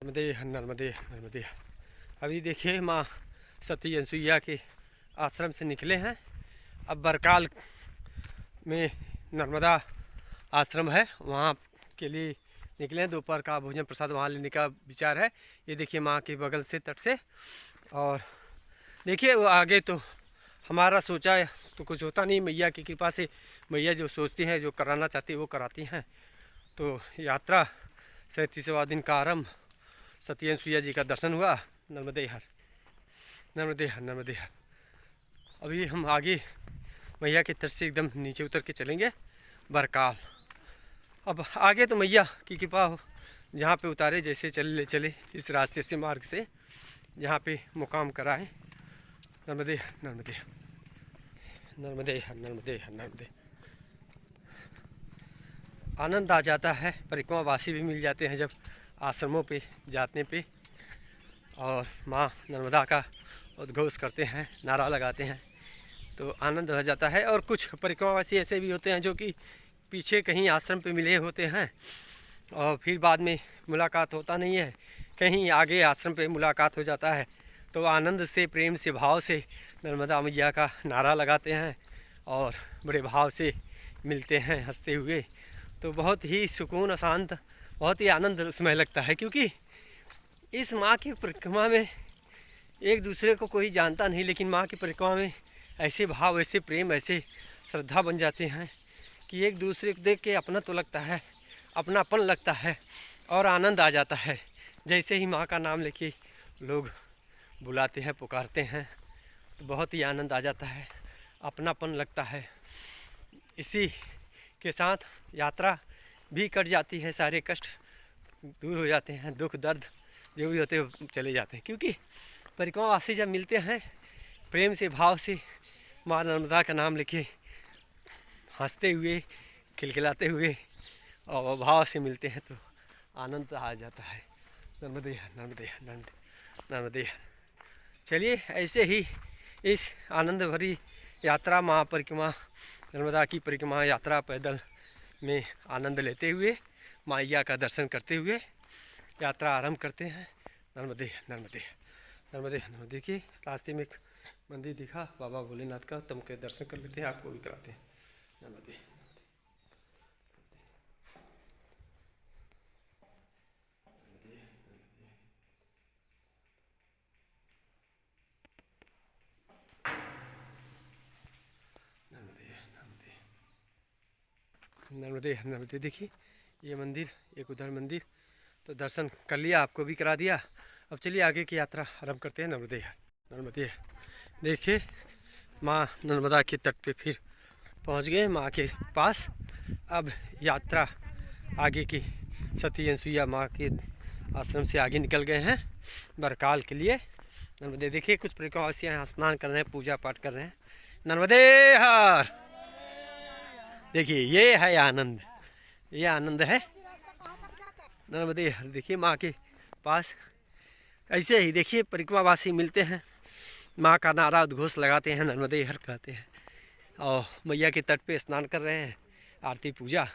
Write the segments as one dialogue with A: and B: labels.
A: नर्मदे नर्मदे नर्मदे। अभी देखिए माँ सती अनसुईया के आश्रम से निकले हैं। अब बरकाल में नर्मदा आश्रम है, वहाँ के लिए निकले। दोपहर का भोजन प्रसाद वहाँ लेने का विचार है। ये देखिए माँ के बगल से तट से। और देखिए वो आगे तो हमारा सोचा है तो कुछ होता नहीं, मैया की कृपा से मैया जो सोचती हैं, जो कराना चाहती है वो कराती हैं। तो यात्रा 37वां दिन का आरंभ, सती अनसुईया जी का दर्शन हुआ। नर्मदे हर नर्मदे हर नर्मदे हर। अभी हम आगे मैया के तट से एकदम नीचे उतर के चलेंगे बरकाल। अब आगे तो मैया की कृपा हो, जहाँ पे उतारे जैसे चले चले, इस रास्ते से मार्ग से जहाँ पे मुकाम कराए। नर्मदे नर्मदे नर्मदे नर्मदे नर्मदे। आनंद आ जाता है, परिक्रमावासी भी मिल जाते हैं जब आश्रमों पे जाने पे, और माँ नर्मदा का उद्घोष करते हैं, नारा लगाते हैं तो आनंद आ जाता है। और कुछ परिक्रमावासी ऐसे भी होते हैं जो कि पीछे कहीं आश्रम पे मिले होते हैं और फिर बाद में मुलाकात होता नहीं है, कहीं आगे आश्रम पे मुलाकात हो जाता है। तो आनंद से, प्रेम से, भाव से नर्मदा मैया का नारा लगाते हैं और बड़े भाव से मिलते हैं हंसते हुए। तो बहुत ही सुकून, शांत, बहुत ही आनंद उसमें लगता है, क्योंकि इस माँ की परिक्रमा में एक दूसरे को कोई जानता नहीं, लेकिन माँ की परिक्रमा में ऐसे भाव, ऐसे प्रेम, ऐसे श्रद्धा बन जाते हैं कि एक दूसरे को देख के अपना तो लगता है, अपनापन लगता है और आनंद आ जाता है। जैसे ही माँ का नाम लेके लोग बुलाते हैं, पुकारते हैं, तो बहुत ही आनंद आ जाता है, अपनापन लगता है। इसी के साथ यात्रा भी कट जाती है, सारे कष्ट दूर हो जाते हैं, दुख दर्द जो भी होते हैं चले जाते हैं। क्योंकि परिक्रमावासी जब मिलते हैं प्रेम से, भाव से, माँ नर्मदा का नाम लेके हंसते हुए, खिलखिलाते हुए और भाव से मिलते हैं तो आनंद आ जाता है। नर्मदे नर्मदे नर्मदे नर्मदे। चलिए ऐसे ही इस आनंद भरी यात्रा, माँ परिक्रमा, नर्मदा की परिक्रमा यात्रा पैदल में आनंद लेते हुए, मैया का दर्शन करते हुए यात्रा आरंभ करते हैं। नर्मदे नर्मदे नर्मदे नर्मदे। की रास्ते में एक मंदिर दिखा बाबा भोलेनाथ का, तुम के दर्शन कर लेते हैं, आपको भी कराते हैं। नर्मदे नर्मदे नर्मदे। देखिए ये मंदिर, एक उधर मंदिर, तो दर्शन कर लिया, आपको भी करा दिया। अब चलिए आगे की यात्रा आरम्भ करते हैं। नर्मदे नर्मदे। देखिए माँ नर्मदा के तट पे फिर पहुँच गए, माँ के पास। अब यात्रा आगे की सती अनसुईया माँ के आश्रम से आगे निकल गए हैं बरकाल के लिए। नर्मदे। देखिए कुछ परिक्रमावासी यहाँ स्नान कर रहे हैं, पूजा पाठ कर रहे हैं। नर्मदे हर। देखिए ये है आनंद, ये आनंद है नर्मदे हर। देखिए माँ के पास ऐसे ही देखिए परिक्रमावासी मिलते हैं, माँ का नारा उद्घोष लगाते हैं, नर्मदे हर कहते हैं, और मैया के तट पे स्नान कर रहे हैं, आरती पूजा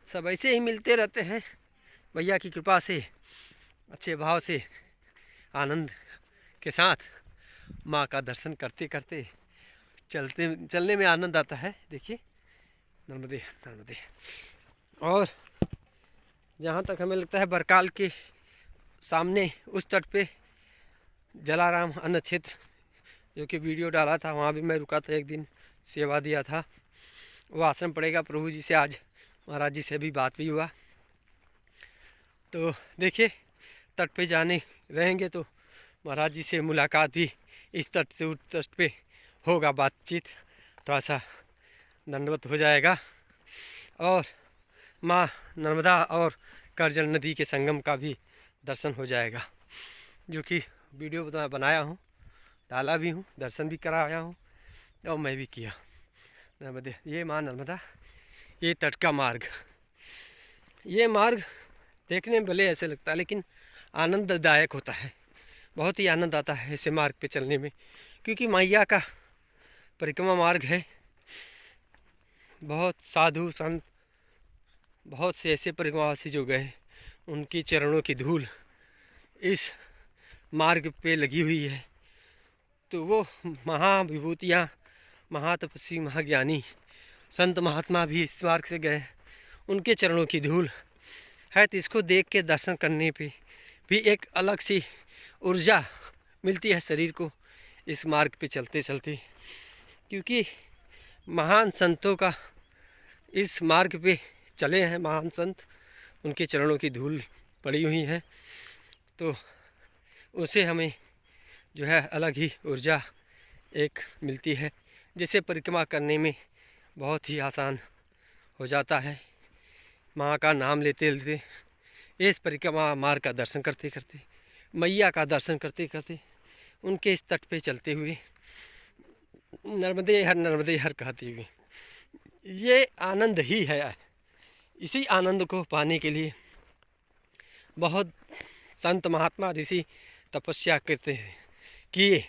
A: सब ऐसे ही मिलते रहते हैं। मैया की कृपा से, अच्छे भाव से, आनंद के साथ माँ का दर्शन करते करते चलने में आनंद आता है। देखिए नर्मदे नर्मदे। और जहाँ तक हमें लगता है बरकाल के सामने उस तट पे जलाराम अन्न क्षेत्र, जो कि वीडियो डाला था, वहाँ भी मैं रुका था एक दिन, सेवा दिया था। वो आश्रम पड़ेगा प्रभु जी से, आज महाराज जी से भी बात भी हुआ। तो देखिए तट पे जाने रहेंगे तो महाराज जी से मुलाकात भी इस तट से उस तट पे होगा, बातचीत थोड़ा सा दंडवत हो जाएगा। और माँ नर्मदा और करजल नदी के संगम का भी दर्शन हो जाएगा, जो कि वीडियो बनाया हूँ, डाला भी हूँ, दर्शन भी कराया हूँ और मैं भी किया। नर्मदे। ये माँ नर्मदा, ये तट का मार्ग, ये मार्ग देखने में भले ऐसे लगता है लेकिन आनंददायक होता है। बहुत ही आनंद आता है ऐसे मार्ग पे चलने में, क्योंकि मैया का परिक्रमा मार्ग है। बहुत साधु संत, बहुत से ऐसे परिक्रमावासी जो गए, उनकी चरणों की धूल इस मार्ग पे लगी हुई है। तो वो महाविभूतियाँ, महातपस्वी, महाज्ञानी संत महात्मा भी इस मार्ग से गए, उनके चरणों की धूल है। तो इसको देख के दर्शन करने पे भी एक अलग सी ऊर्जा मिलती है शरीर को इस मार्ग पे चलते चलते, क्योंकि महान संतों का इस मार्ग पे चले हैं महान संत, उनके चरणों की धूल पड़ी हुई है। तो उससे हमें जो है अलग ही ऊर्जा एक मिलती है, जिसे परिक्रमा करने में बहुत ही आसान हो जाता है। माँ का नाम लेते लेते, इस परिक्रमा मार्ग का दर्शन करते करते, मैया का दर्शन करते करते, उनके इस तट पे चलते हुए नर्मदे हर कहते हुए, ये आनंद ही है। इसी आनंद को पाने के लिए बहुत संत महात्मा ऋषि तपस्या करते हैं किए,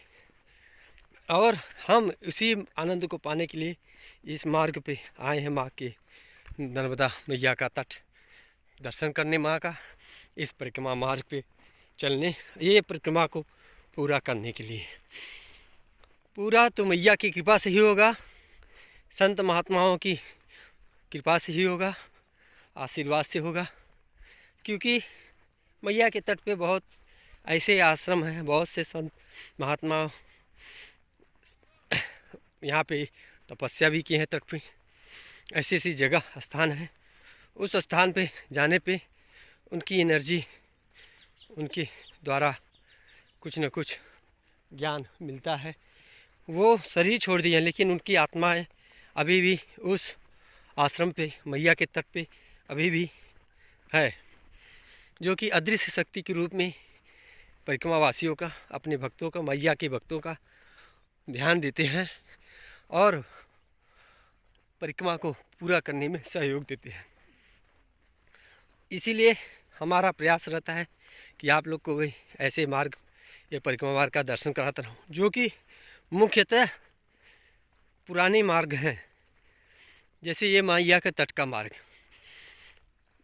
A: और हम उसी आनंद को पाने के लिए इस मार्ग पे आए हैं। माँ के नर्मदा मैया का तट दर्शन करने, माँ का इस परिक्रमा मार्ग पे चलने, ये परिक्रमा को पूरा करने के लिए। पूरा तो मैया की कृपा से ही होगा, संत महात्माओं की कृपा से ही होगा, आशीर्वाद से होगा। क्योंकि मैया के तट पे बहुत ऐसे आश्रम हैं, बहुत से संत महात्मा यहाँ पे तपस्या भी की हैं तट पे। ऐसी ऐसी जगह स्थान है, उस स्थान पे जाने पे उनकी एनर्जी, उनके द्वारा कुछ न कुछ ज्ञान मिलता है। वो शरीर छोड़ दिए हैं, लेकिन उनकी आत्माएं अभी भी उस आश्रम पे, मैया के तट पे अभी भी है, जो कि अदृश्य शक्ति के रूप में परिक्रमा वासियों का, अपने भक्तों का, मैया के भक्तों का ध्यान देते हैं और परिक्रमा को पूरा करने में सहयोग देते हैं। इसीलिए हमारा प्रयास रहता है कि आप लोग को भी ऐसे मार्ग, ये परिक्रमा मार्ग का दर्शन कराता रहूँ, जो कि मुख्यतः पुराने मार्ग हैं, जैसे ये मैया के तट का मार्ग।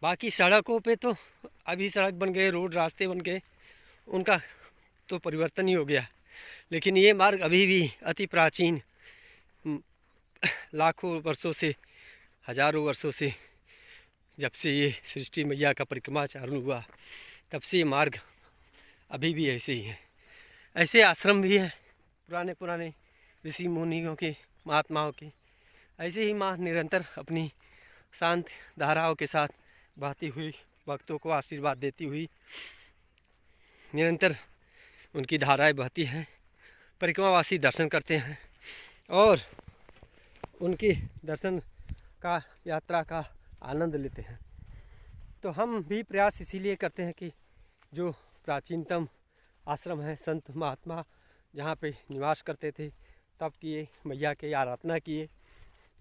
A: बाकी सड़कों पे तो अभी सड़क बन गए, रोड रास्ते बन गए, उनका तो परिवर्तन ही हो गया, लेकिन ये मार्ग अभी भी अति प्राचीन, लाखों वर्षों से, हजारों वर्षों से, जब से ये सृष्टि मैया का परिक्रमा चालू हुआ, तब से ये मार्ग अभी भी ऐसे ही है। ऐसे आश्रम भी हैं पुराने पुराने ऋषि मुनियों के, महात्माओं के। ऐसे ही माँ निरंतर अपनी शांत धाराओं के साथ बहती हुई, भक्तों को आशीर्वाद देती हुई निरंतर उनकी धाराएं बहती हैं। परिक्रमावासी दर्शन करते हैं और उनके दर्शन का, यात्रा का आनंद लेते हैं। तो हम भी प्रयास इसीलिए करते हैं कि जो प्राचीनतम आश्रम है, संत महात्मा जहाँ पे निवास करते थे, तब किए, मैया के आराधना किए,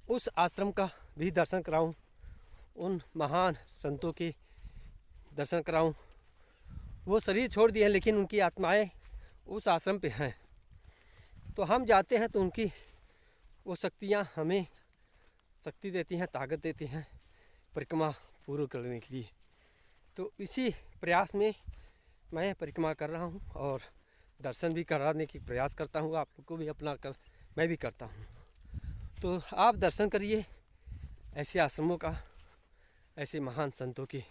A: उस आश्रम का भी दर्शन कराऊं, उन महान संतों के दर्शन कराऊं। वो शरीर छोड़ दिए हैं, लेकिन उनकी आत्माएं उस आश्रम पे हैं। तो हम जाते हैं तो उनकी वो शक्तियाँ हमें शक्ति देती हैं, ताकत देती हैं परिक्रमा पूर्ण करने के लिए। तो इसी प्रयास में मैं परिक्रमा कर रहा हूँ और दर्शन भी कराने की प्रयास करता हूँ, आप लोग को भी अपना कर, मैं भी करता हूँ। तो आप दर्शन करिए ऐसे आश्रमों का, ऐसे महान संतों के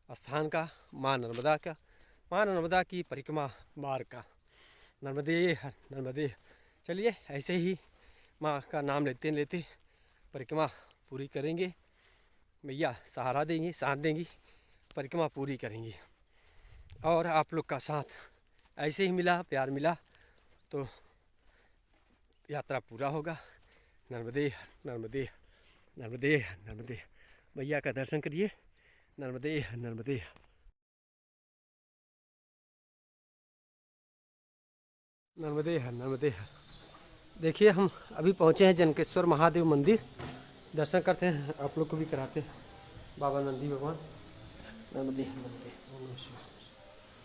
A: स्थान का, माँ नर्मदा का, माँ नर्मदा की परिक्रमा मार्ग का। नर्मदे हर नर्मदे। चलिए ऐसे ही माँ का नाम लेते लेते परिक्रमा पूरी करेंगे। मैया सहारा देंगी, साथ देंगी, परिक्रमा पूरी करेंगी। और आप लोग का साथ ऐसे ही मिला, प्यार मिला तो यात्रा पूरा होगा। नर्मदे नर्मदे नर्मदे नर्मदे। मैया का दर्शन करिए। नर्मदे नर्मदे। नर्मदे नर्मदे। देखिए हम अभी पहुँचे हैं जनकेश्वर महादेव मंदिर, दर्शन करते हैं, आप लोग को भी कराते हैं। बाबा नंदी भगवान। नर्मदे नर्मदे।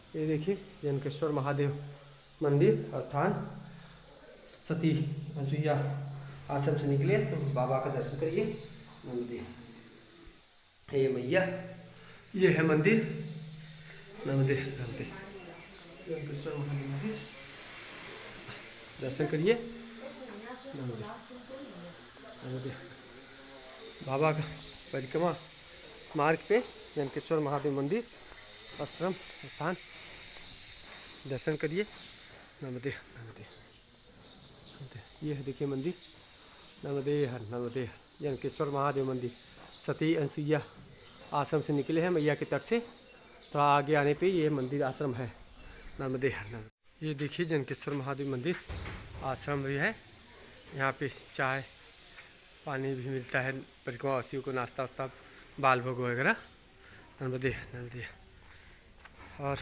A: ये देखिए जनकेश्वर महादेव मंदिर स्थान, सती असूया आश्रम से निकले तो बाबा का दर्शन करिए। नर्मदे। ये मैया, ये है मंदिर। नर्मदे नर्मदे। यंकेश्वर महादेव मंदिर दर्शन करिए। बाबा का परिक्रमा मार्ग पे यंकेश्वर महादेव मंदिर आश्रम स्थान दर्शन करिए। नर्मदे नर्मदे ये है, देखिए मंदिर नर्मदे हर नर्मदे हर यंकेश्वर महादेव मंदिर। सती अनसुईया आश्रम से निकले हैं मैया के तट से, तो आगे आने पे ये मंदिर आश्रम है। नर्मदे हर नर्मदे। ये देखिए यंकेश्वर महादेव मंदिर आश्रम भी है। यहाँ पे चाय पानी भी मिलता है परिक्रमावासियों को, नाश्ता वास्ता बाल भोग वगैरह। नर्मदे नर्मदे। और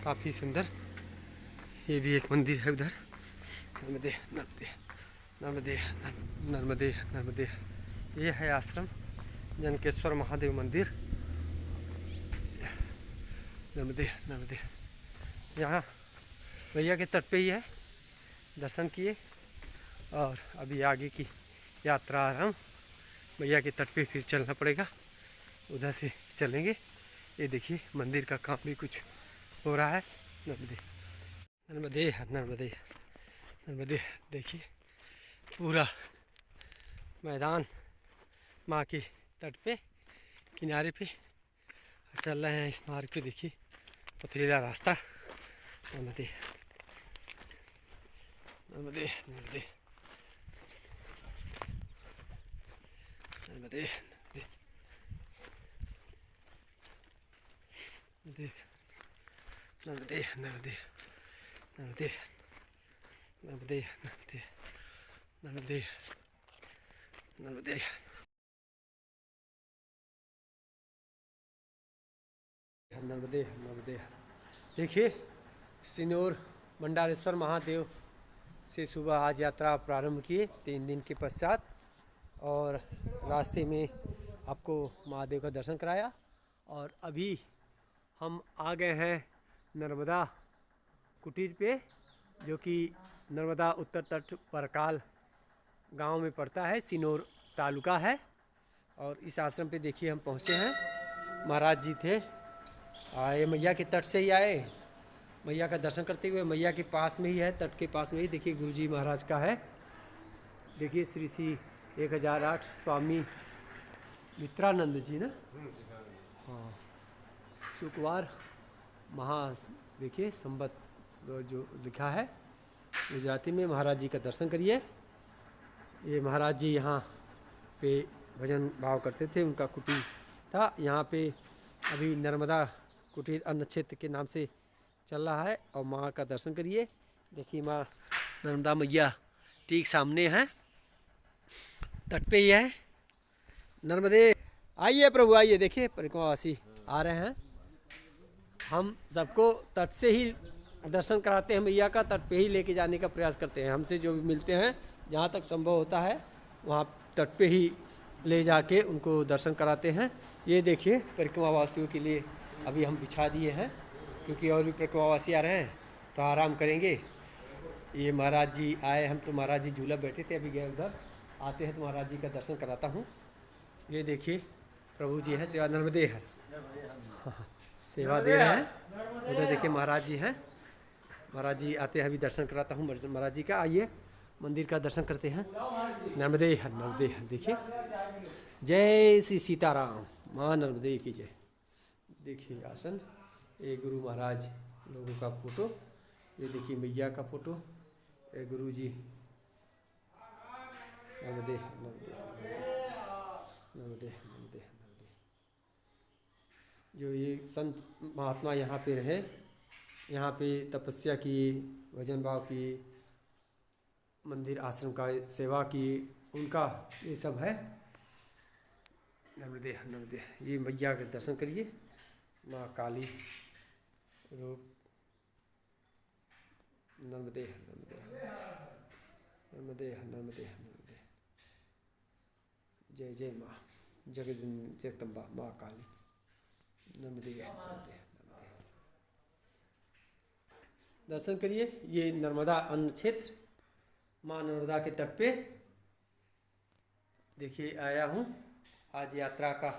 A: काफ़ी सुंदर ये भी एक मंदिर है उधर। नर्मदे नर्मदे नर्मदे नर्मदे नर्मदे। ये है आश्रम यंकेश्वर महादेव मंदिर। नर्मदे नर्मदे। यहाँ मैया के तट पे ही है, दर्शन किए और अभी आगे की यात्रा आरम्भ। मैया के तट पे फिर चलना पड़ेगा, उधर से चलेंगे। ये देखिए मंदिर का काम भी कुछ हो रहा है। नर्मदे नर्मदे नर्मदे नर्मदे। देखिए पूरा मैदान माँ के तट पे किनारे पे चल रहे हैं। इस मार्ग पे देखिए पथरीला रास्ता। नर्मदे नर्मदे नर्मदे नर्मदे नर्मदे नर्मदे नर्मदे नर्मदे नर्मदे नर्मदे नर्मदे। नर्मदे नर्मदे। देखिए सिनोर भंडारेश्वर महादेव से सुबह आज यात्रा प्रारंभ किए 3 दिन के पश्चात, और रास्ते में आपको महादेव का दर्शन कराया। और अभी हम आ गए हैं नर्मदा कुटीर पे, जो कि नर्मदा उत्तर तट परकाल गांव में पड़ता है, सिनोर तालुका है। और इस आश्रम पे देखिए हम पहुंचे हैं। महाराज जी थे आए, मैया के तट से ही आए, मैया का दर्शन करते हुए। मैया के पास में ही है, तट के पास में ही देखिए गुरुजी महाराज का है। देखिए श्री श्री 1008 स्वामी मित्रानंद जी ना, हाँ शुक्रवार महा देखिए संबत जो लिखा है गुजराती में। महाराज जी का दर्शन करिए। ये महाराज जी यहाँ पे भजन भाव करते थे, उनका कुटीर था यहाँ पे। अभी नर्मदा कुटीर अन्न क्षेत्र के नाम से चल रहा है। और माँ का दर्शन करिए। देखिए माँ नर्मदा मैया ठीक सामने है, तट पे ही है। नर्मदे आइए प्रभु आइए। देखिए परिक्रमावासी आ रहे हैं। हम सबको तट से ही दर्शन कराते हैं, मैया का तट पे ही लेके जाने का प्रयास करते हैं। हमसे जो भी मिलते हैं, जहाँ तक संभव होता है वहाँ तट पे ही ले जाके उनको दर्शन कराते हैं। ये देखिए परिक्रमावासियों के लिए अभी हम बिछा दिए हैं, क्योंकि और भी परिक्रमावासी आ रहे हैं तो आराम करेंगे। ये महाराज जी आए, हम तो महाराज जी झूला बैठे थे, अभी गए उधर। आते हैं तो महाराज जी का दर्शन कराता हूँ। ये देखिए प्रभु जी हैं, सेवा नर्मदे है, सेवा दे रहे हैं। उधर देखिए महाराज जी हैं। महाराज जी आते हैं, अभी दर्शन कराता हूँ महाराज जी का। आइए मंदिर का दर्शन करते हैं। नर्मदे है नर्मदे है। देखिए जय श्री सीताराम, माँ नर्मदे की जय। देखिए आसन, ये गुरु महाराज लोगों का फोटो। ये देखिए मैया का फोटो, ये गुरु जी। नर्मदे नर्मदे नर्मदे नर्मदे नर्मदे। जो ये संत महात्मा यहाँ पे रहे, यहाँ पे तपस्या की, भजन भाव की, मंदिर आश्रम का सेवा की, उनका ये सब है। नर्मदे नर्मदे। ये मैया के दर्शन करिए, माँ काली रूप। नर्मदे नर्मदे नर्मदे नर्मदे नर्मदे। जय जय माँ जगदम्बा माँ काली। नर्मदे नर्मदे नर्मदे। दर्शन करिए। ये नर्मदा अन्न क्षेत्र माँ नर्मदा के तट पे देखिए आया हूँ। आज यात्रा का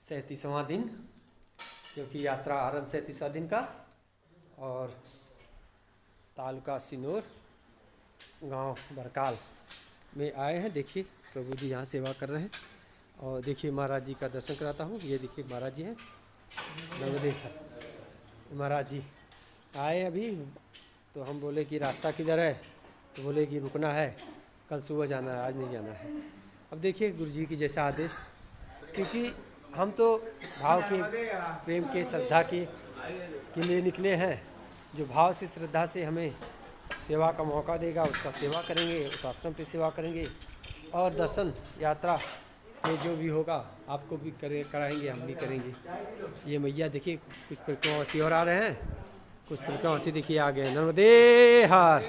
A: 37वां दिन, क्योंकि यात्रा आरंभ 37वां दिन का। और तालुका सिनोर, गांव बरकाल में आए हैं। देखिए प्रभु जी यहाँ सेवा कर रहे हैं। और देखिए महाराज जी का दर्शन कराता हूँ। ये देखिए महाराज जी हैं, नर्मदे महाराज जी आए अभी। तो हम बोले कि रास्ता किधर है, तो बोले कि रुकना है, कल सुबह जाना है, आज नहीं जाना है। अब देखिए गुरु जी की जैसा आदेश, क्योंकि हम तो भाव के, प्रेम के, श्रद्धा के लिए निकले हैं। जो भाव से, श्रद्धा से हमें सेवा का मौका देगा उसका सेवा करेंगे, उस आश्रम पे सेवा करेंगे। और दर्शन यात्रा में जो भी होगा आपको भी कराएंगे, हम भी करेंगे। ये मैया देखिए कुछ परिक्रमावासी और आ रहे हैं, कुछ परिक्रमावासी देखिए आ गए हैं। नर्मदे हर,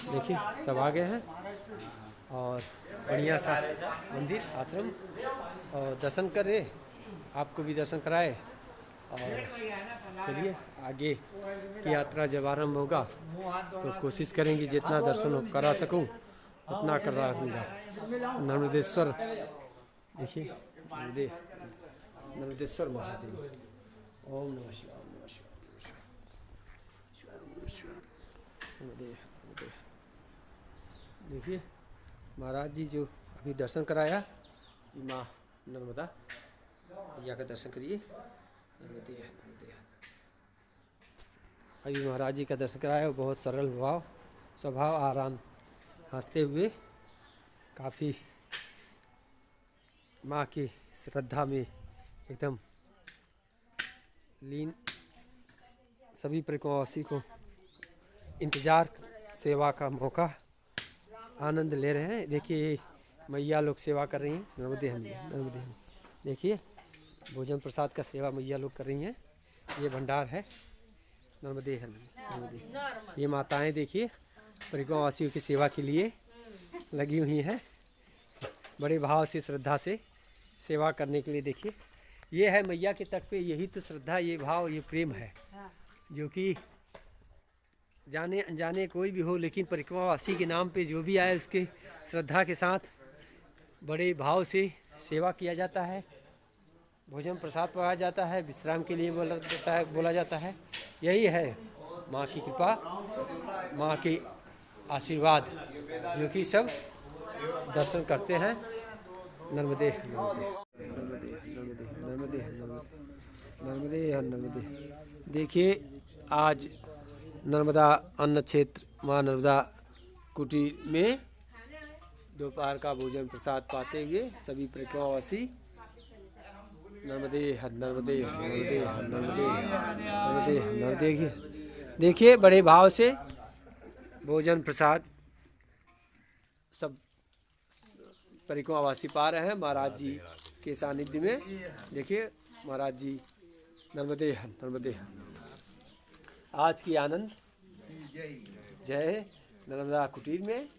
A: देखिए सब आ गए हैं। और बढ़िया सा मंदिर, आश्रम, और दर्शन करे, आपको भी दर्शन कराए। और चलिए आगे की यात्रा जब आरम्भ होगा तो कोशिश करेंगे जितना दर्शन करा सकूं उतना कर रहा हूँ। नर्मदेश्वर देखिए, नर्मदेश्वर महादेव। ओम नमः शिवाय, ओम नमः शिवाय, ओम नमः शिवाय, नर्मदे नर्मदे। देखिए महाराज जी जो अभी दर्शन कराया, माँ नर्मदा मैया का दर्शन करिए। नर्मदे नर्मदे। अभी महाराज जी का दर्शन कराया, बहुत सरल भाव, स्वभाव, आराम, हंसते हुए, काफ़ी माँ की श्रद्धा में एकदम लीन। सभी परिक्रमावासी को इंतज़ार, सेवा का मौका, आनंद ले रहे हैं। देखिए मैया लोग सेवा कर रही हैं, नर्मदे हम, नर्मदे हम। देखिए भोजन प्रसाद का सेवा मैया लोग कर रही हैं। ये भंडार है, नर्मदे हम, नर्मदे। ये माताएं देखिए परिक्रमावासियों की सेवा के लिए लगी हुई हैं, बड़े भाव से, श्रद्धा से सेवा करने के लिए। देखिए ये है मैया के तट पे, यही तो श्रद्धा, ये भाव, ये प्रेम है, जो कि जाने अनजाने कोई भी हो, लेकिन परिक्रमावासी के नाम पे जो भी आए उसके श्रद्धा के साथ बड़े भाव से सेवा किया जाता है। भोजन प्रसाद पाया जाता है, विश्राम के लिए बोला जाता है। यही है माँ की कृपा, माँ के आशीर्वाद, जो कि सब दर्शन करते हैं। नर्मदे नर्मदे नर्मदे नर्मदे नर्मदे नर्मदे। देखिए आज नर्मदा अन्न क्षेत्र माँ नर्मदा कुटीर में दोपहर का भोजन प्रसाद पाते हुए सभी परिक्रमावासी नर्मदे हर, नर्मदे नर्मदे नर्मदे नर्मदे नर्मदे। देखिए बड़े भाव से भोजन प्रसाद सब परिक्रमावासी पा रहे हैं महाराज जी के सानिध्य में। देखिए महाराज जी नर्मदे हर, नर्मदे हर। आज की आनंद जय नर्मदा कुटीर में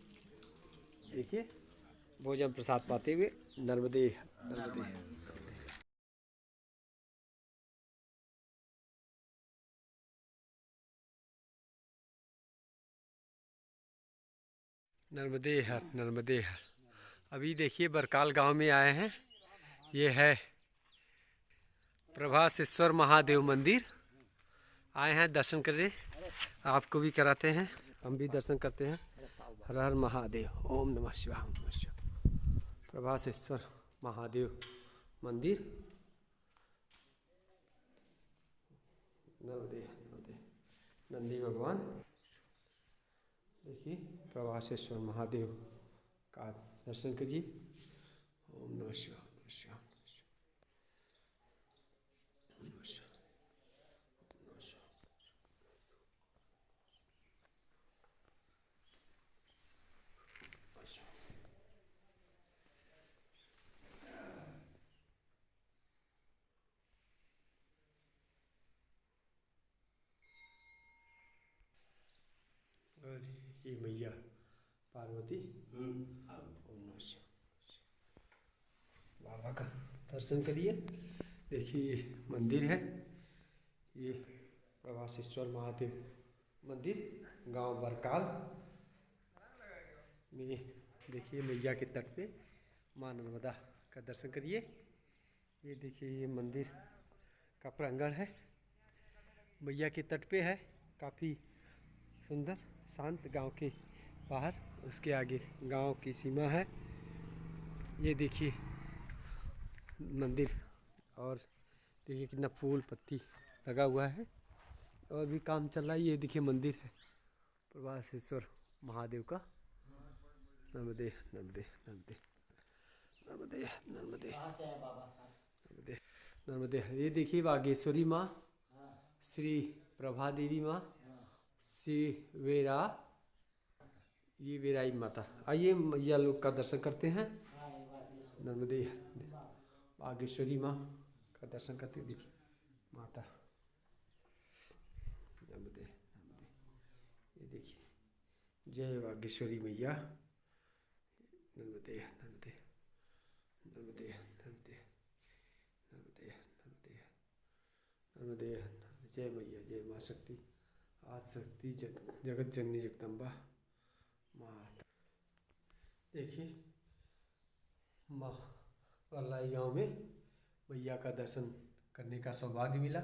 A: देखिए भोजन प्रसाद पाते हुए नर्मदे नर्मदे। नर्मदे हर, नर्मदे हर। अभी देखिए बरकाल गांव में आए हैं। ये है प्रभासेश्वर महादेव मंदिर। आए हैं दर्शन करने, आपको भी कराते हैं, हम भी दर्शन करते हैं। हर हर महादेव, ओम नमः शिवाय, ओम नमः शिवाय। प्रभासेश्वर महादेव मंदिर, नर्मदे नर्मदे। नंदी भगवान देखिए, प्रभासेश्वर महादेव का दर्शन कीजिए। ओम नमः शिवाय, नमः शिवाय, नमः शिवाय। और ये मैया पार्वती, ओम नमः शिवाय। बाबा का दर्शन करिए। देखिए ये मंदिर है, ये प्रभासेश्वर महादेव मंदिर, गांव बरकाल में। देखिए मैया के तट पे माँ नर्मदा का दर्शन करिए। ये देखिए ये मंदिर का प्रांगण है, मैया के तट पे है, काफ़ी सुंदर शांत गांव के बाहर। उसके आगे गांव की सीमा है। ये देखिए मंदिर, और देखिए कितना फूल पत्ती लगा हुआ है, और भी काम चल रहा है। ये देखिए मंदिर है प्रभासेश्वर महादेव का। नर्मदे नर्मदे नर्मदे नर्मदे नर्मदे नर्मदे नर्मदे। ये देखिए बागेश्वरी माँ, श्री प्रभा देवी माँ, श्री वेरा, ये वेराई माता। आइए मैया लोग का दर्शन करते हैं। नर्मदे बागेश्वरी माँ का दर्शन करते हैं। देखिए माता नर्मदे नर्मदे, ये देखिए जय बागेश्वरी मैया। नर्मदे नर्मदे नर्मदे नर्मदे नर्मदे नर्मदे नर्मदे। जय मैया, जय माँ शक्ति, आदिशक्ति, जगत जननी जगदम्बा माता। देखिए माँ वल्लाई गाँव में मैया का दर्शन करने का सौभाग्य मिला।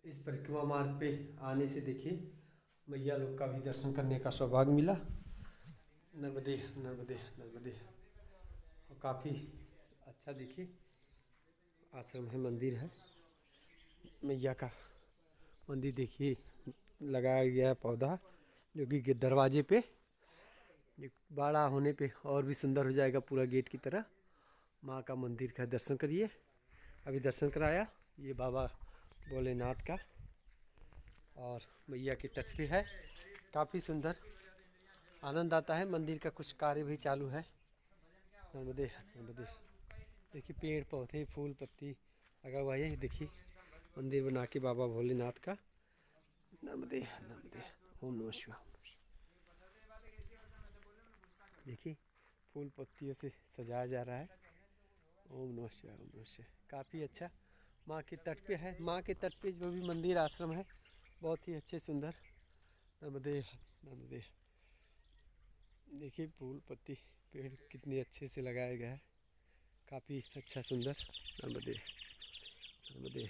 A: इस परिक्रमा मार्ग पे आने से देखिए मैया लोग का भी दर्शन करने का सौभाग्य मिला। नर्मदे नर्मदे नर्मदे। और काफ़ी अच्छा देखिए आश्रम है, मंदिर है मैया का। मंदिर देखिए लगाया गया है पौधा, जो कि दरवाजे पे बड़ा होने पे और भी सुंदर हो जाएगा, पूरा गेट की तरह। माँ का मंदिर का दर्शन करिए। अभी दर्शन कराया ये बाबा भोलेनाथ का, और मैया के तट पे है, काफ़ी सुंदर आनंद आता है। मंदिर का कुछ कार्य भी चालू है। नर्मदे नर्मदे। देखिए पेड़ पौधे फूल पत्ती लगा हुआ है। देखिए मंदिर बना के बाबा भोलेनाथ का। नर्मदे नर्मदे। ओम नमः शिवाय। देखिए फूल पत्तियों से सजाया जा रहा है। ओम नमः शिवाय ओम नमः शिवाय। काफ़ी अच्छा माँ के तट पे है। माँ के तट पे जो भी मंदिर आश्रम है बहुत ही अच्छे सुंदर। नर्मदे नर्मदे। देखिए फूल पत्ती पेड़ कितने अच्छे से लगाया गया है, काफ़ी अच्छा सुंदर। नर्मदे नर्मदे।